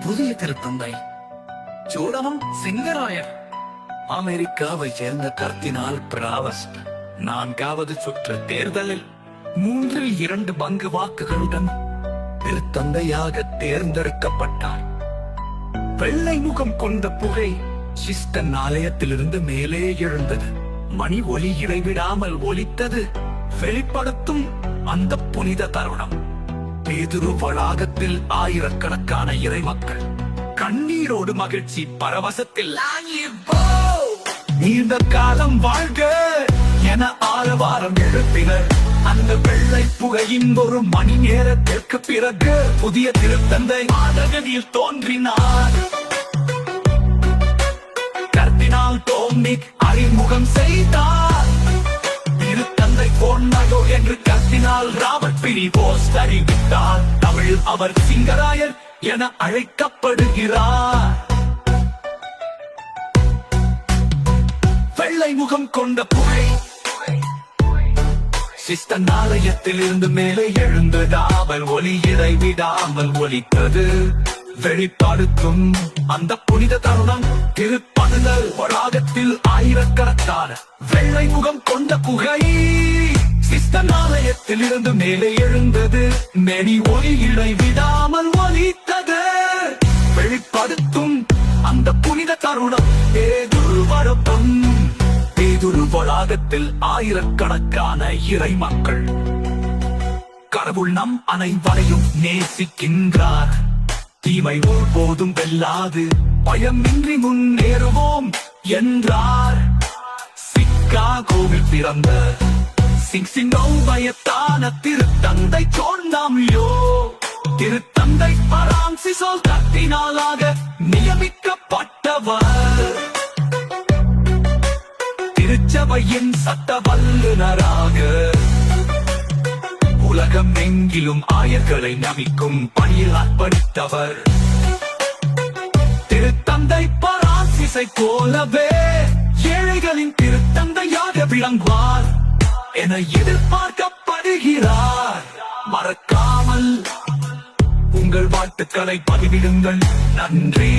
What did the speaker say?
புதிய திருத்தந்தை ஜோடவம் சிங்கராயர் அமெரிக்காவை சேர்ந்த கர்தினால் பிராவஸ்ட் 4வது சுற்று தேர்தலில் 2 பங்கு வாக்குகளுடன் திருத்தந்தையாக தேர்ந்தெடுக்கப்பட்டார். வெள்ளை முகம் கொண்ட புகை சிஸ்டன் ஆலயத்திலிருந்து மேலே எழுந்தது. மணி ஒலி இடைவிடாமல் ஒலித்தது. வெளிப்படுத்தும் அந்த புனித தருணம். பேதுரு வளாகத்தில் ஆயிரக்கணக்கான இறைமக்கள் கண்ணீரோடு மகிழ்ச்சி பரவசத்தில் நீண்ட காலம் வாழ்க என ஆரவாரம் எழுப்பினர். அந்த வெள்ளை புகையின் ஒரு மணி நேரத்திற்கு பிறகு புதிய திருத்தந்தை மாதகனில் தோன்றினார். கர்தினால் டோம்னிக் அறிமுகம் செய்தார். திருத்தந்தை பொன்னயோ என்று கர்தினால் ராபர்ட் பிரிவோஸ்ட் அறிவித்தார். தமிழில் அவர் சிங்கராயர் என அழைக்கப்படுகிறார். வெள்ளை முகம் கொண்ட புகை சிஸ்டன் ஆலயத்தில் இருந்து மேலே எழுந்ததாமல் ஒலி இடைவிடாமல் ஒலித்தது. வெளிப்படுத்தும் அந்த புனித தருணம். திருப்பதுதல் வளாகத்தில் ஆயிரக்கணக்கான வெள்ளை முகம் கொண்ட புகை சிஸ்டன் ஆலயத்தில் இருந்து மேலே எழுந்தது. மெனி ஒலி இடைவிடாமல் ஒலித்தது. வெளிப்படுத்தும் அந்த புனித தருணம். பேதுரு வரப்பம். பேதுரு வளாகத்தில் ஆயிரக்கணக்கான இறை மக்கள். கடவுள் நம் அனைவரையும் நேசிக்கின்றார். தீமை ஒருபோதும் வெல்லாது பயமின்றி முன்னேறுவோம் என்றார். சிக்காகோவில் பிறந்த வயத்தான திருத்தந்தை ஜோன்னாம்லியோ திருத்தந்தை பிரான்சிஸால் கர்தினாலாக நியமிக்கப்பட்டவர். திருச்சபையின் சட்ட வல்லுநராக உலகம் எங்கிலும் ஆயர்களை நமிக்கும் பணியில் அர்ப்பணித்தவர். திருத்தந்தை பிரான்சிஸை போலவே ஏழைகளின் திருத்தந்தையாக விளங்குவார் என எதிர்பார்க்கப்படுகிறார். மறக்காமல் உங்கள் வாழ்த்துக்களை பதிவிடுங்கள். நன்றி.